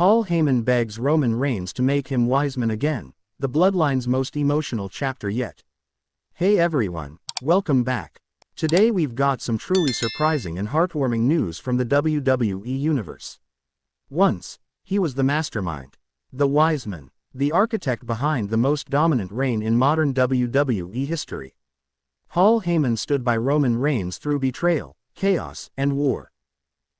Paul Heyman begs Roman Reigns to make him Wiseman again, the Bloodline's most emotional chapter yet. Hey everyone, welcome back. Today we've got some truly surprising and heartwarming news from the WWE Universe. Once, he was the mastermind, the Wiseman, the architect behind the most dominant reign in modern WWE history. Paul Heyman stood by Roman Reigns through betrayal, chaos, and war.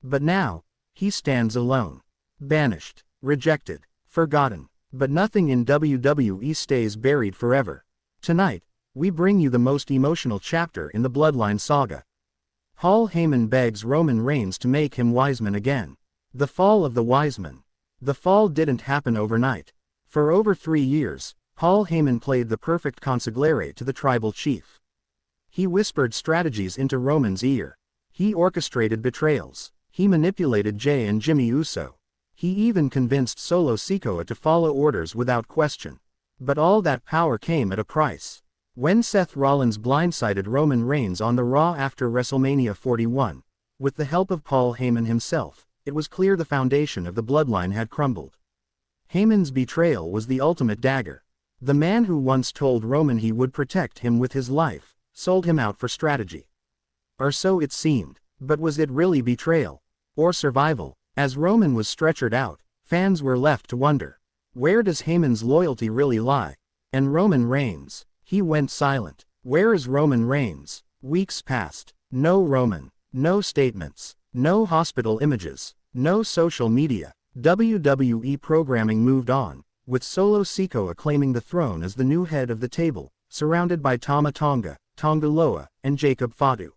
But now, he stands alone. Banished, rejected, forgotten. But nothing in WWE stays buried forever. Tonight, we bring you the most emotional chapter in the Bloodline saga. Paul Heyman begs Roman Reigns to make him Wiseman again. The fall of the Wiseman. The fall didn't happen overnight. For over 3 years, Paul Heyman played the perfect consigliere to the tribal chief. He whispered strategies into Roman's ear. He orchestrated betrayals. He manipulated Jey and Jimmy Uso. He even convinced Solo Sikoa to follow orders without question. But all that power came at a price. When Seth Rollins blindsided Roman Reigns on the Raw after WrestleMania 41, with the help of Paul Heyman himself, it was clear the foundation of the Bloodline had crumbled. Heyman's betrayal was the ultimate dagger. The man who once told Roman he would protect him with his life, sold him out for strategy. Or so it seemed, but was it really betrayal? Or survival? As Roman was stretchered out, fans were left to wonder, where does Heyman's loyalty really lie? And Roman Reigns, he went silent. Where is Roman Reigns? Weeks passed. No Roman. No statements. No hospital images. No social media. WWE programming moved on, with Solo Sikoa claiming the throne as the new head of the table, surrounded by Tama Tonga, Tonga Loa, and Jacob Fatu.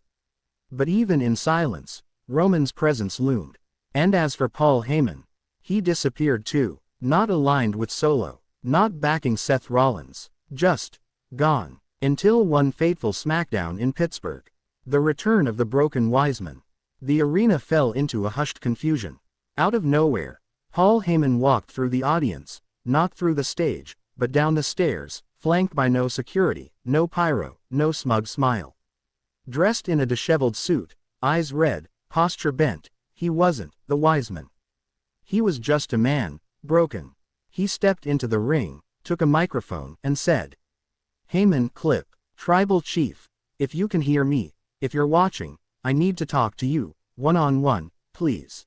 But even in silence, Roman's presence loomed. And as for Paul Heyman, he disappeared too, not aligned with Solo, not backing Seth Rollins, just gone, until one fateful SmackDown in Pittsburgh. The return of the broken Wiseman. The arena fell into a hushed confusion. Out of nowhere, Paul Heyman walked through the audience, not through the stage, but down the stairs, flanked by no security, no pyro, no smug smile. Dressed in a disheveled suit, eyes red, posture bent, he wasn't the Wiseman. He was just a man, broken. He stepped into the ring, took a microphone, and said, "Heyman, clip, tribal chief, if you can hear me, if you're watching, I need to talk to you, one-on-one, please."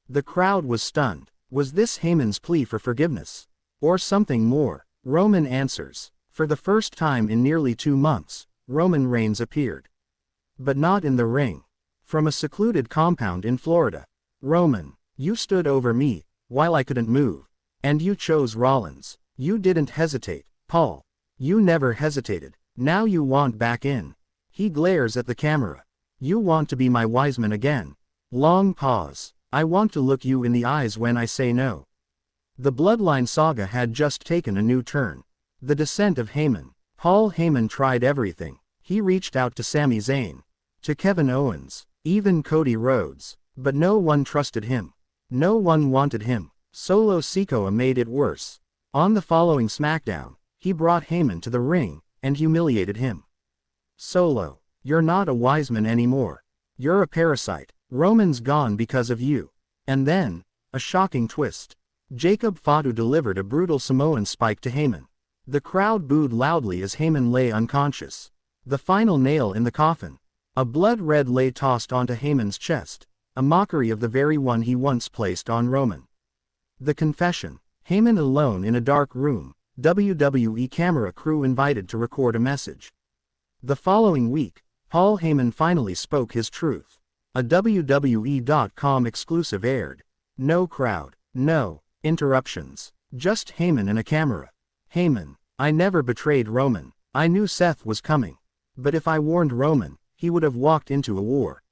The crowd was stunned. Was this Heyman's plea for forgiveness? Or something more? Roman answers. For the first time in nearly 2 months, Roman Reigns appeared. But not in the ring. From a secluded compound in Florida. "Roman, you stood over me, while I couldn't move. And you chose Rollins. You didn't hesitate, Paul. You never hesitated. Now you want back in." He glares at the camera. "You want to be my Wiseman again." Long pause. "I want to look you in the eyes when I say no." The Bloodline saga had just taken a new turn. The descent of Heyman. Paul Heyman tried everything. He reached out to Sami Zayn, to Kevin Owens, even Cody Rhodes. But no one trusted him. No one wanted him. Solo Sikoa made it worse. On the following SmackDown, he brought Heyman to the ring, and humiliated him. "Solo, you're not a Wiseman anymore. You're a parasite. Roman's gone because of you." And then, a shocking twist. Jacob Fatu delivered a brutal Samoan spike to Heyman. The crowd booed loudly as Heyman lay unconscious. The final nail in the coffin. A blood-red lay tossed onto Heyman's chest, a mockery of the very one he once placed on Roman. The confession. Heyman alone in a dark room, WWE camera crew invited to record a message. The following week, Paul Heyman finally spoke his truth. A WWE.com exclusive aired. No crowd, no interruptions, just Heyman and a camera. "Heyman, I never betrayed Roman. I knew Seth was coming. But if I warned Roman, he would have walked into a war.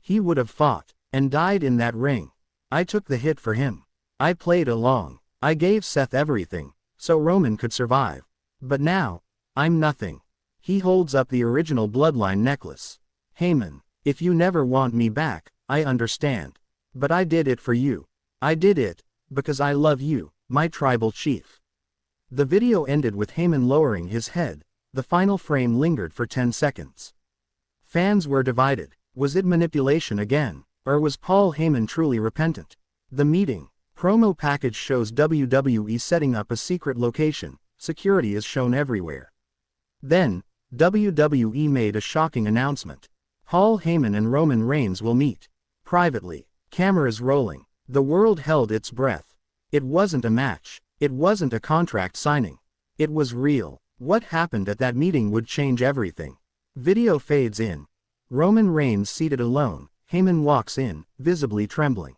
He would have fought, and died in that ring. I took the hit for him. I played along. I gave Seth everything, so Roman could survive. But now, I'm nothing." He holds up the original Bloodline necklace. "Heyman, if you never want me back, I understand. But I did it for you. I did it, because I love you, my tribal chief." The video ended with Heyman lowering his head. The final frame lingered for 10 seconds. Fans were divided. Was it manipulation again, or was Paul Heyman truly repentant? The meeting. Promo package shows WWE setting up a secret location, security is shown everywhere. Then, WWE made a shocking announcement. Paul Heyman and Roman Reigns will meet. Privately. Cameras rolling. The world held its breath. It wasn't a match. It wasn't a contract signing. It was real. What happened at that meeting would change everything. Video fades in. Roman Reigns seated alone. Heyman walks in, visibly trembling.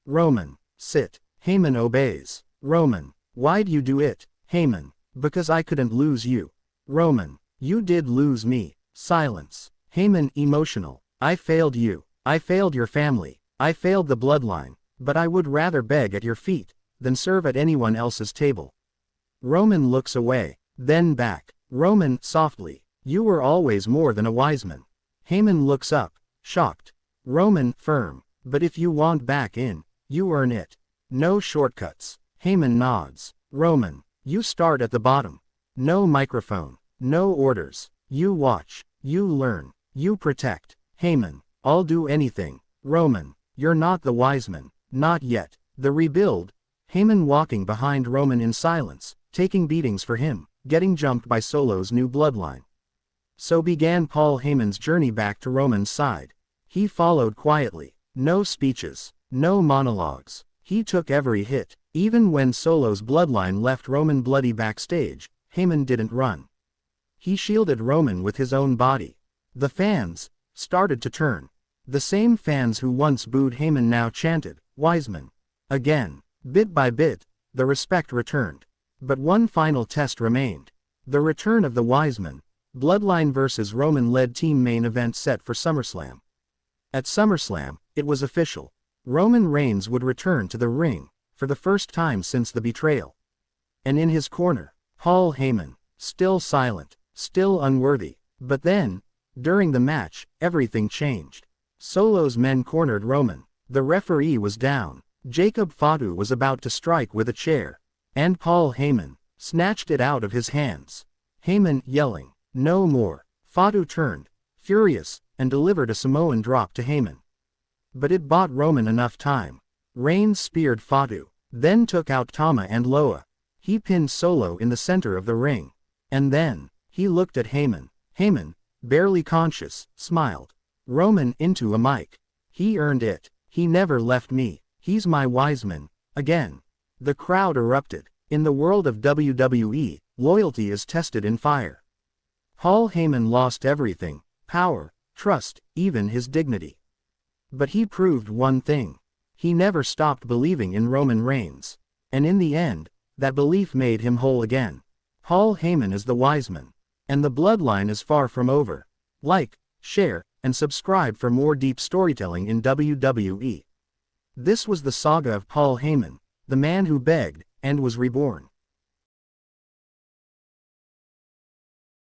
Roman, sit. Heyman obeys. Roman, why'd you do it? Heyman, because I couldn't lose you. Roman, you did lose me. Silence. Heyman emotional. I failed you. I failed your family. I failed the bloodline, but I would rather beg at your feet than serve at anyone else's table. Roman looks away, then back. Roman, softly, you were always more than a Wiseman. Heyman looks up, shocked. Roman, firm, but if you want back in, you earn it. No shortcuts. Heyman nods. Roman, you start at the bottom. No microphone, no orders. You watch, you learn, you protect. Heyman, I'll do anything. Roman, you're not the Wiseman, not yet. The rebuild. Heyman walking behind Roman in silence, taking beatings for him, getting jumped by Solo's new bloodline. So began Paul Heyman's journey back to Roman's side. He followed quietly. No speeches, no monologues. He took every hit. Even when Solo's bloodline left Roman bloody backstage, Heyman didn't run. He shielded Roman with his own body. The fans started to turn. The same fans who once booed Heyman now chanted, Wiseman. Again. Bit by bit, the respect returned. But one final test remained. The return of the Wiseman. Bloodline vs. Roman-led team main event set for SummerSlam. At SummerSlam, it was official. Roman Reigns would return to the ring, for the first time since the betrayal. And in his corner, Paul Heyman, still silent, still unworthy. But then, during the match, everything changed. Solo's men cornered Roman. The referee was down. Jacob Fatu was about to strike with a chair. And Paul Heyman snatched it out of his hands. Heyman yelling, no more. Fatu turned, furious, and delivered a Samoan drop to Heyman. But it bought Roman enough time. Reigns speared Fatu, then took out Tama and Loa. He pinned Solo in the center of the ring. And then, he looked at Heyman. Heyman, barely conscious, smiled. Roman into a mic. He earned it. He never left me. He's my Wiseman. Again. The crowd erupted. In the world of WWE, loyalty is tested in fire. Paul Heyman lost everything. Power, trust, even his dignity. But he proved one thing. He never stopped believing in Roman Reigns. And in the end, that belief made him whole again. Paul Heyman is the Wiseman. And the bloodline is far from over. Like, share, and subscribe for more deep storytelling in WWE. This was the saga of Paul Heyman, the man who begged, and was reborn.